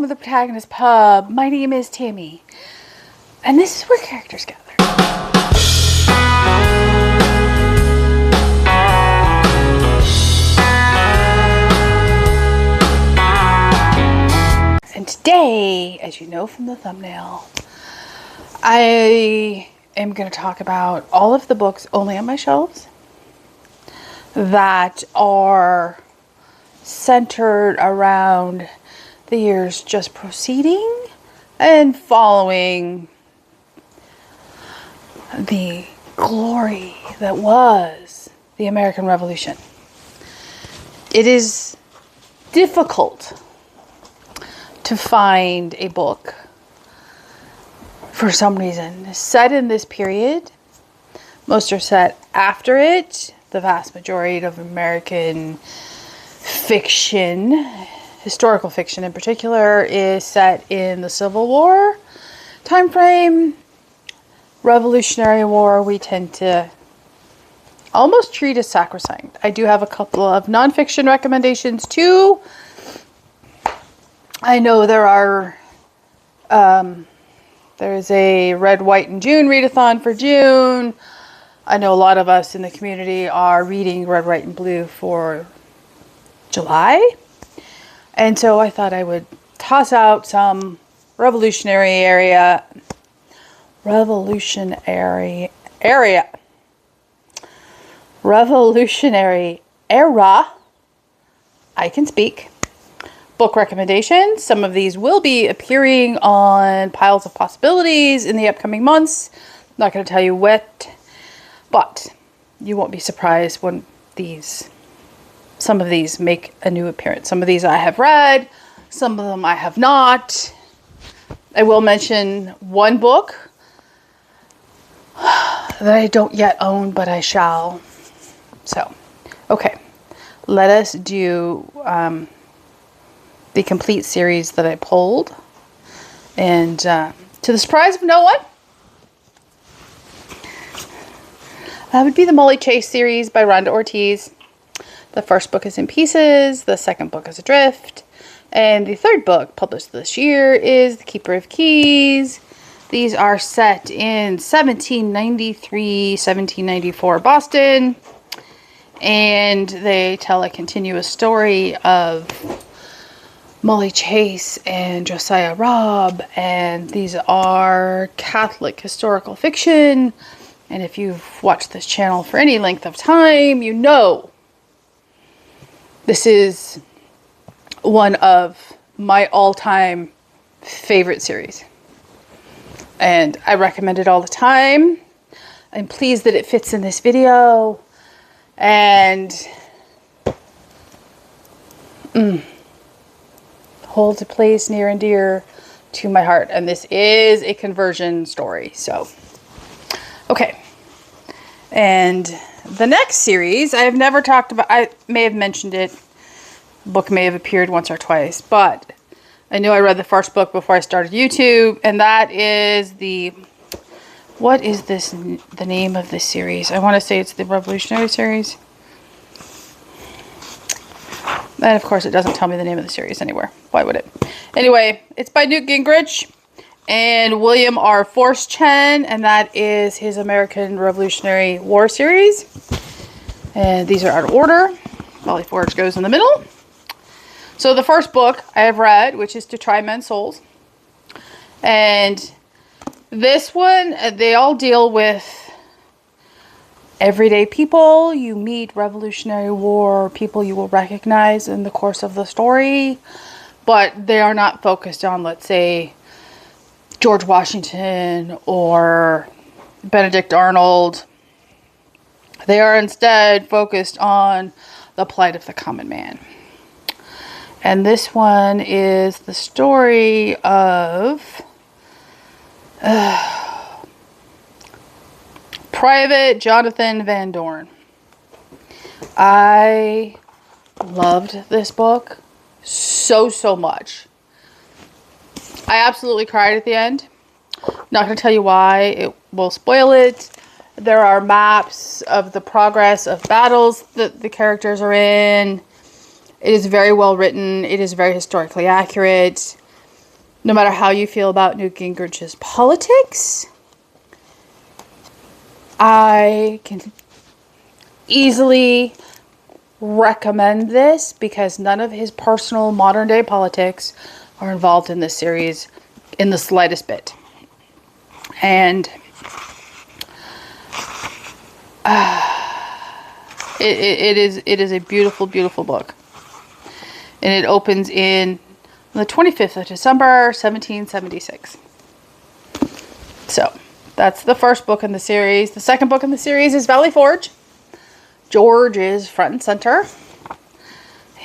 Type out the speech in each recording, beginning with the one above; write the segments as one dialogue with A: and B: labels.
A: to the Protagonist Pub. My name is Tammy, and this is where characters gather. And today, as you know from the thumbnail, I am going to talk about all of the books only on my shelves that are centered around the years just preceding and following the glory that was the American Revolution. It is difficult to find a book, for some reason, set in this period. Most are set after it. The vast majority of American fiction, historical fiction in particular, is set in the Civil War time frame. Revolutionary War, we tend to almost treat as sacrosanct. I do have a couple of nonfiction recommendations too. I know there is a Red, White, and June readathon for June. I know a lot of us in the community are reading Red, White, and Blue for July. And so I thought I would toss out some revolutionary era. I can speak. Book recommendations. Some of these will be appearing on Piles of Possibilities in the upcoming months. I'm not going to tell you what, but you won't be surprised when some of these make a new appearance. Some of these I have read, some of them I have not. I will mention one book that I don't yet own, but I shall. So, okay, let us do the complete series that I pulled, and to the surprise of no one, that would be the Molly Chase series by Rhonda Ortiz. The first book is In Pieces, the second book is Adrift, and the third book published this year is The Keeper of Keys. These are set in 1793, 1794 Boston, and they tell a continuous story of Molly Chase and Josiah Robb, and these are Catholic historical fiction. And if you've watched this channel for any length of time, you know this is one of my all-time favorite series. And I recommend it all the time. I'm pleased that it fits in this video. And holds a place near and dear to my heart. And this is a conversion story. So, okay. And the next series, I have never talked about. I may have mentioned it. The book may have appeared once or twice. But I knew I read the first book before I started YouTube. And that is what is this, the name of this series? I want to say it's the Revolutionary series. And of course, it doesn't tell me the name of the series anywhere. Why would it? Anyway, it's by Newt Gingrich and William R. Forstchen, and that is his American Revolutionary War series. And these are out of order. Valley Forge goes in the middle. So the first book I have read, which is To Try Men's Souls. And this one, they all deal with everyday people. You meet Revolutionary War people you will recognize in the course of the story, but they are not focused on, let's say, George Washington or Benedict Arnold. They are instead focused on the plight of the common man. And this one is the story of Private Jonathan Van Dorn. I loved this book so much. I absolutely cried at the end. Not going to tell you why. It will spoil it. There are maps of the progress of battles that the characters are in. It is very well written. It is very historically accurate. No matter how you feel about Newt Gingrich's politics, I can easily recommend this because none of his personal modern day politics are involved in this series in the slightest bit. And it is a beautiful, beautiful book. And it opens in the 25th of December, 1776. So, that's the first book in the series. The second book in the series is Valley Forge. George is front and center.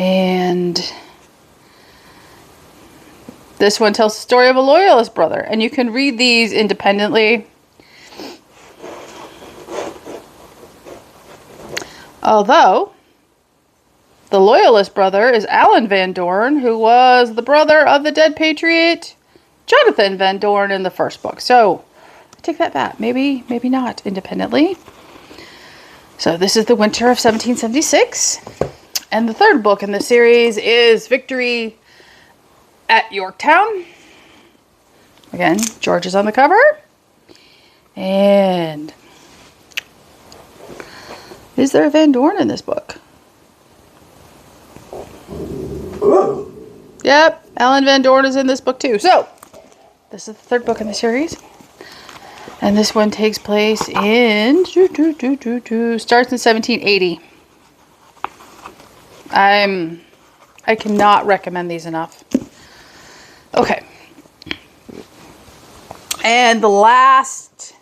A: And this one tells the story of a loyalist brother. And you can read these independently. Although, the loyalist brother is Alan Van Dorn, who was the brother of the dead patriot Jonathan Van Dorn in the first book. So, I take that back. Maybe not independently. So, this is the winter of 1776. And the third book in the series is Victory at Yorktown. Again, George is on the cover. And is there a Van Dorn in this book? Yep, Alan Van Dorn is in this book too. So, this is the third book in the series. And this one takes place in... starts in 1780. I cannot recommend these enough. Okay. And the last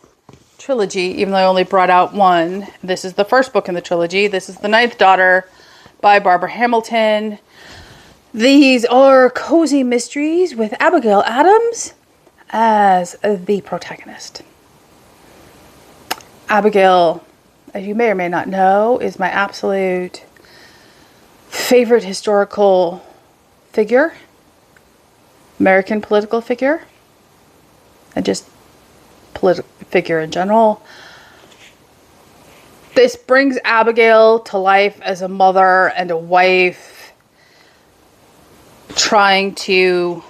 A: trilogy, even though I only brought out one, this is the first book in the trilogy. This is The Ninth Daughter by Barbara Hamilton. These are cozy mysteries with Abigail Adams as the protagonist. Abigail, as you may or may not know, is my absolute favorite historical figure, American political figure, and just political figure in general. This brings Abigail to life as a mother and a wife, trying to,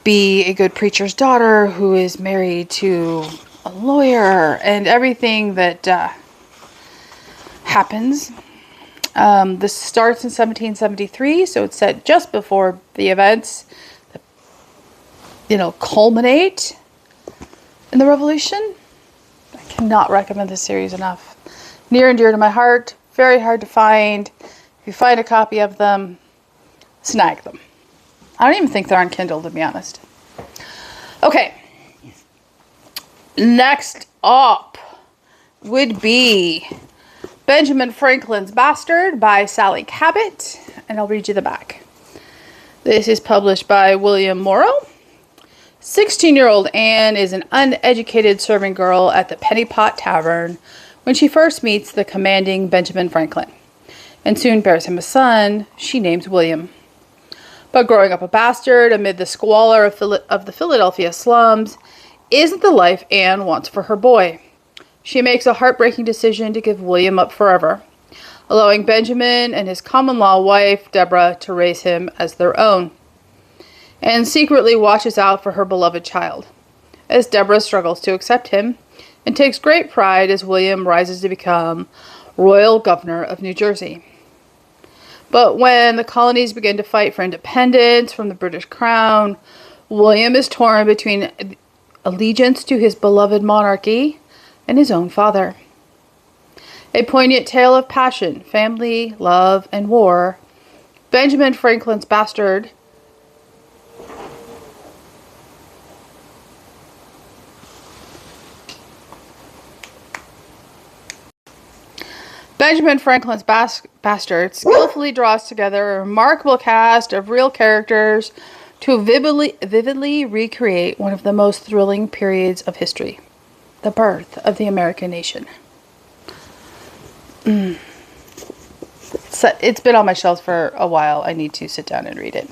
A: be a good preacher's daughter who is married to a lawyer, and everything that happens. This starts in 1773, so it's set just before the events that, culminate in the Revolution. I cannot recommend this series enough. Near and dear to my heart, very hard to find. If you find a copy of them, snag them. I don't even think they're on Kindle, to be honest. Okay. Next up would be Benjamin Franklin's Bastard by Sally Cabot. And I'll read you the back. This is published by William Morrow. 16-year-old Anne is an uneducated serving girl at the Penny Pot Tavern when she first meets the commanding Benjamin Franklin, and soon bears him a son she names William. But growing up a bastard amid the squalor of the Philadelphia slums isn't the life Anne wants for her boy. She makes a heartbreaking decision to give William up forever, allowing Benjamin and his common-law wife, Deborah, to raise him as their own, and secretly watches out for her beloved child, as Deborah struggles to accept him and takes great pride as William rises to become Royal Governor of New Jersey. But when the colonies begin to fight for independence from the British Crown, William is torn between allegiance to his beloved monarchy and his own father. A poignant tale of passion, family, love, and war. Benjamin Franklin's Bastard Benjamin Franklin's Bastard skillfully draws together a remarkable cast of real characters to vividly recreate one of the most thrilling periods of history, the birth of the American nation. So it's been on my shelves for a while. I need to sit down and read it.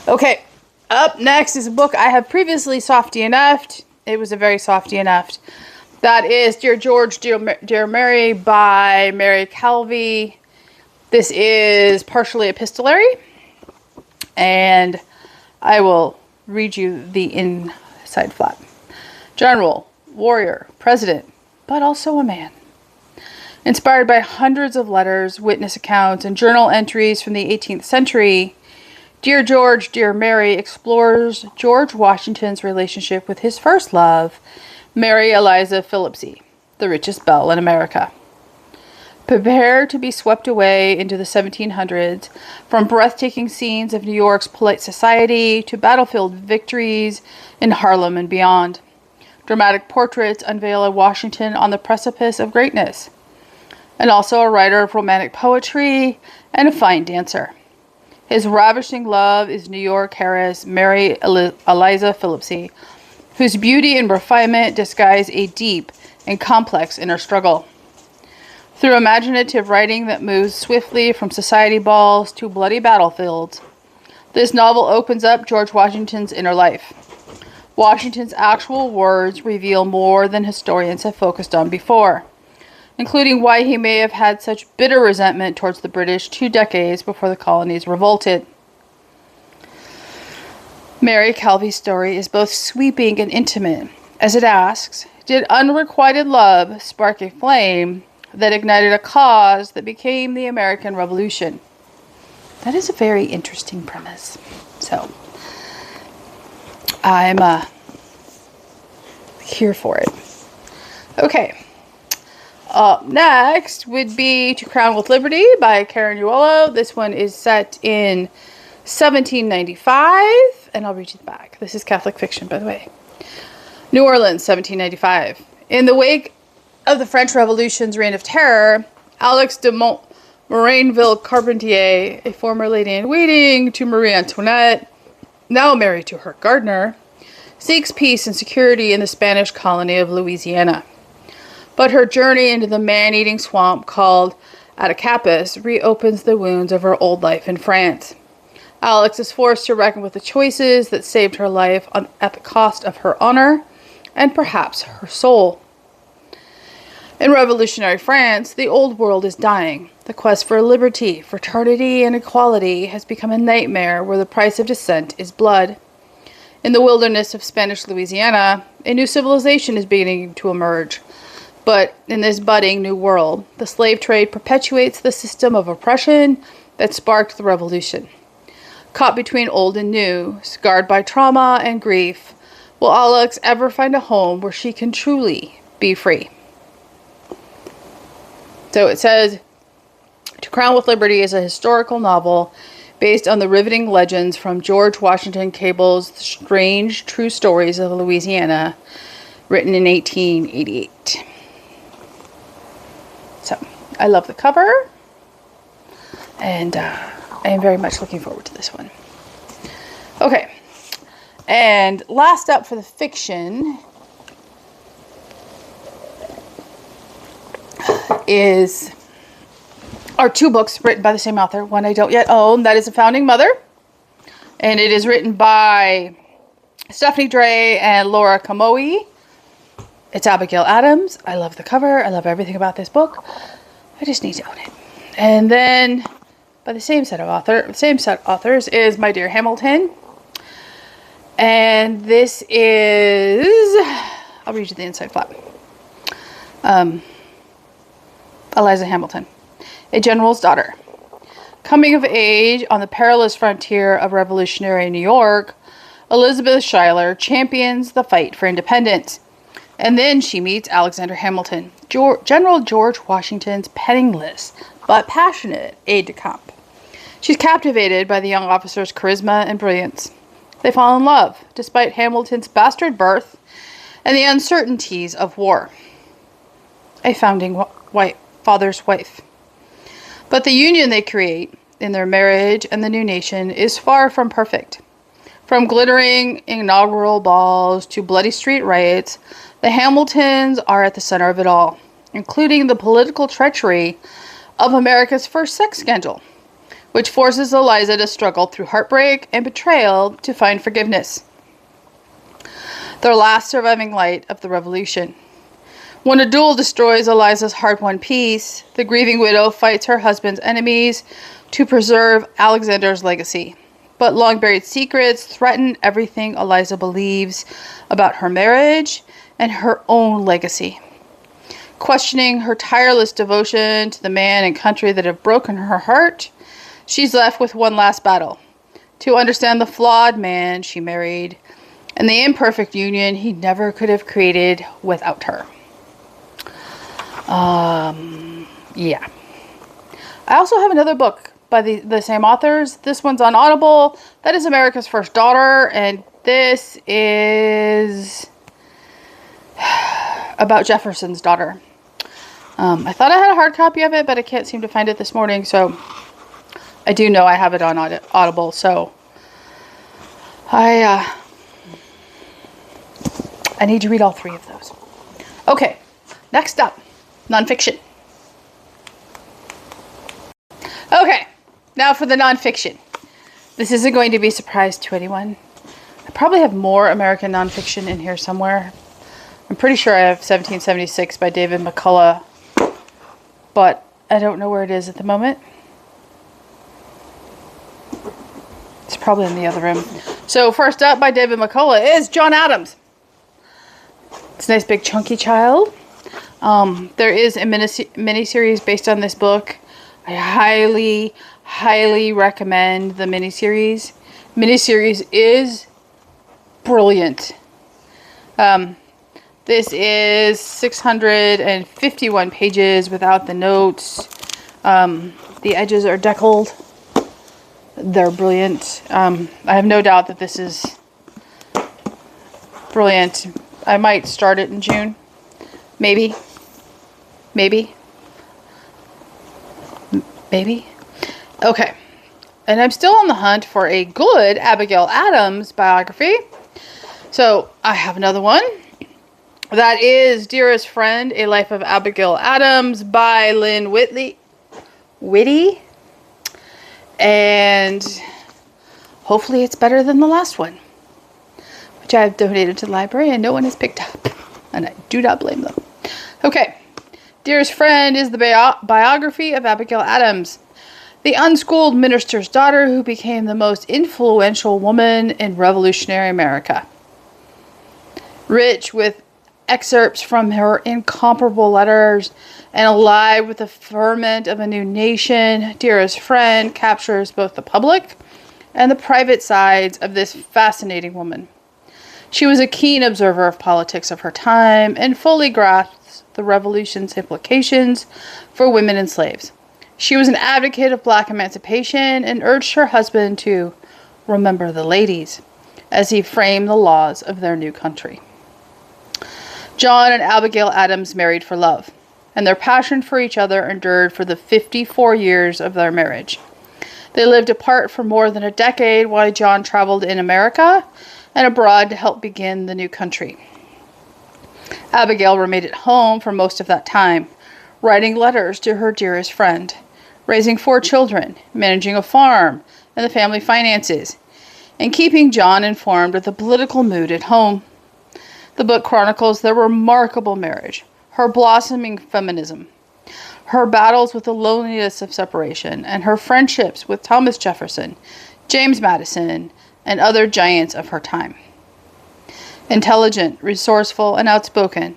A: Okay, up next is a book I have previously softy enough'd. It was a very softy enough'd. That is Dear George, Dear Mary by Mary Calvey. This is partially epistolary. And I will read you the inside flap. General, warrior, president, but also a man. Inspired by hundreds of letters, witness accounts, and journal entries from the 18th century, Dear George, Dear Mary explores George Washington's relationship with his first love, Mary Eliza Phillipse, the richest belle in America. Prepare to be swept away into the 1700s, from breathtaking scenes of New York's polite society to battlefield victories in Harlem and beyond. Dramatic portraits unveil a Washington on the precipice of greatness, and also a writer of romantic poetry and a fine dancer. His ravishing love is New York heiress Mary Eliza Phillipse, whose beauty and refinement disguise a deep and complex inner struggle. Through imaginative writing that moves swiftly from society balls to bloody battlefields, this novel opens up George Washington's inner life. Washington's actual words reveal more than historians have focused on before, including why he may have had such bitter resentment towards the British 2 decades before the colonies revolted. Mary Calvi's story is both sweeping and intimate, as it asks, did unrequited love spark a flame that ignited a cause that became the American Revolution? That is a very interesting premise. So, I'm here for it. Okay. Up next would be To Crown with Liberty by Karen Uello. This one is set in 1795, and I'll read you the back. This is Catholic fiction, by the way. New Orleans, 1795. In the wake of the French Revolution's reign of terror, Alex de Morainville Carpentier, a former lady-in-waiting to Marie Antoinette, now married to her gardener, seeks peace and security in the Spanish colony of Louisiana. But her journey into the man-eating swamp called Attakapas reopens the wounds of her old life in France. Alex is forced to reckon with the choices that saved her life at the cost of her honor and perhaps her soul. In revolutionary France, the old world is dying. The quest for liberty, fraternity, and equality has become a nightmare where the price of dissent is blood. In the wilderness of Spanish Louisiana, a new civilization is beginning to emerge. But in this budding new world, the slave trade perpetuates the system of oppression that sparked the revolution. Caught between old and new, scarred by trauma and grief, will Alex ever find a home where she can truly be free? So it says, To Crown with Liberty is a historical novel based on the riveting legends from George Washington Cable's Strange True Stories of Louisiana, written in 1888. So, I love the cover, and I am very much looking forward to this one. Okay, and last up for the fiction are 2 books written by the same author. One I don't yet own, that is A Founding Mother, and it is written by Stephanie Dray and Laura Kamoe. It's Abigail Adams. I love the cover. I love everything about this book. I just need to own it. And then, by the same set of authors is My Dear Hamilton. And this is, I'll read you the inside flap. Eliza Hamilton, a general's daughter. Coming of age on the perilous frontier of revolutionary New York, Elizabeth Schuyler champions the fight for independence. And then she meets Alexander Hamilton, General George Washington's penniless but passionate aide-de-camp. She's captivated by the young officer's charisma and brilliance. They fall in love, despite Hamilton's bastard birth and the uncertainties of war. A founding father's wife. But the union they create in their marriage and the new nation is far from perfect. From glittering inaugural balls to bloody street riots, the Hamiltons are at the center of it all, including the political treachery of America's first sex scandal, which forces Eliza to struggle through heartbreak and betrayal to find forgiveness. Their last surviving light of the revolution. When a duel destroys Eliza's hard-won peace, the grieving widow fights her husband's enemies to preserve Alexander's legacy. but long-buried secrets threaten everything Eliza believes about her marriage and her own legacy. Questioning her tireless devotion to the man and country that have broken her heart, she's left with one last battle: to understand the flawed man she married and the imperfect union he never could have created without her. Yeah. I also have another book by the same authors. This one's on Audible. That is America's First Daughter, and this is about Jefferson's daughter. I thought I had a hard copy of it, but I can't seem to find it this morning, so I do know I have it on Audible, so I need to read all three of those. Okay, next up, nonfiction. Okay, now for the nonfiction. This isn't going to be a surprise to anyone. I probably have more American nonfiction in here somewhere. I'm pretty sure I have 1776 by David McCullough, but I don't know where it is at the moment. It's probably in the other room. So first up by David McCullough is John Adams. It's a nice big chunky child. There is a miniseries based on this book. I highly, highly recommend the miniseries. Miniseries is brilliant. This is 651 pages without the notes. The edges are deckled. They're brilliant. I have no doubt that this is brilliant. I might start it in June. Maybe. Okay. And I'm still on the hunt for a good Abigail Adams biography. So I have another one. That is Dearest Friend, A Life of Abigail Adams by Lynn Whitty. And hopefully it's better than the last one, which I have donated to the library and no one has picked up. And I do not blame them. Okay. Dearest Friend is the biography of Abigail Adams, the unschooled minister's daughter who became the most influential woman in Revolutionary America. Rich with excerpts from her incomparable letters and alive with the ferment of a new nation, Dearest Friend captures both the public and the private sides of this fascinating woman. She was a keen observer of politics of her time and fully grasped the revolution's implications for women and slaves. She was an advocate of black emancipation and urged her husband to remember the ladies as he framed the laws of their new country. John and Abigail Adams married for love, and their passion for each other endured for the 54 years of their marriage. They lived apart for more than a decade while John traveled in America and abroad to help begin the new country. Abigail remained at home for most of that time, writing letters to her dearest friend, raising 4 children, managing a farm and the family finances, and keeping John informed of the political mood at home. The book chronicles their remarkable marriage, her blossoming feminism, her battles with the loneliness of separation, and her friendships with Thomas Jefferson, James Madison, and other giants of her time. Intelligent, resourceful, and outspoken,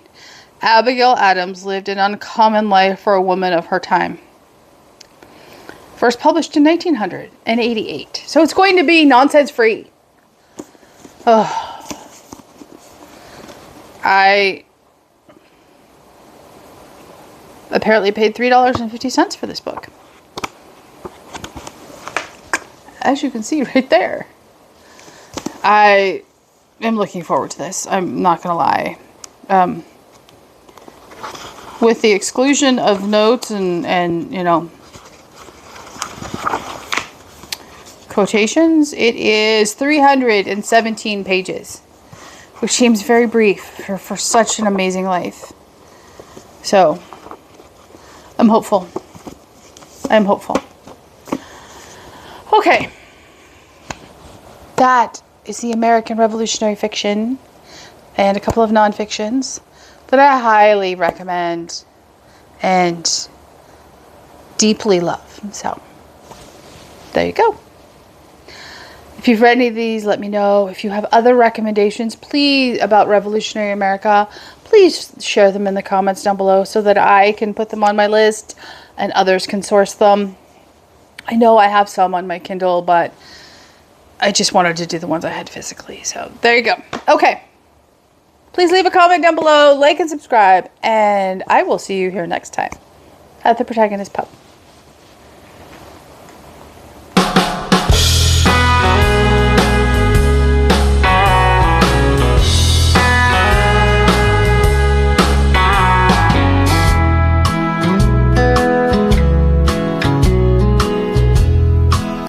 A: Abigail Adams lived an uncommon life for a woman of her time. First published in 1988. So it's going to be nonsense-free. I apparently paid $3.50 for this book. As you can see right there. I am looking forward to this. I'm not going to lie. With the exclusion of notes and you know, quotations, it is 317 pages, which seems very brief for such an amazing life. So, I'm hopeful. I'm hopeful. Okay. That is the American Revolutionary fiction and a couple of non-fictions that I highly recommend and deeply love. So, there you go. If you've read any of these, let me know. If you have other recommendations, please, about Revolutionary America, please share them in the comments down below so that I can put them on my list and others can source them. I know I have some on my Kindle, but I just wanted to do the ones I had physically. So there you go. Okay. Please leave a comment down below, like and subscribe, and I will see you here next time at the Protagonist Pub.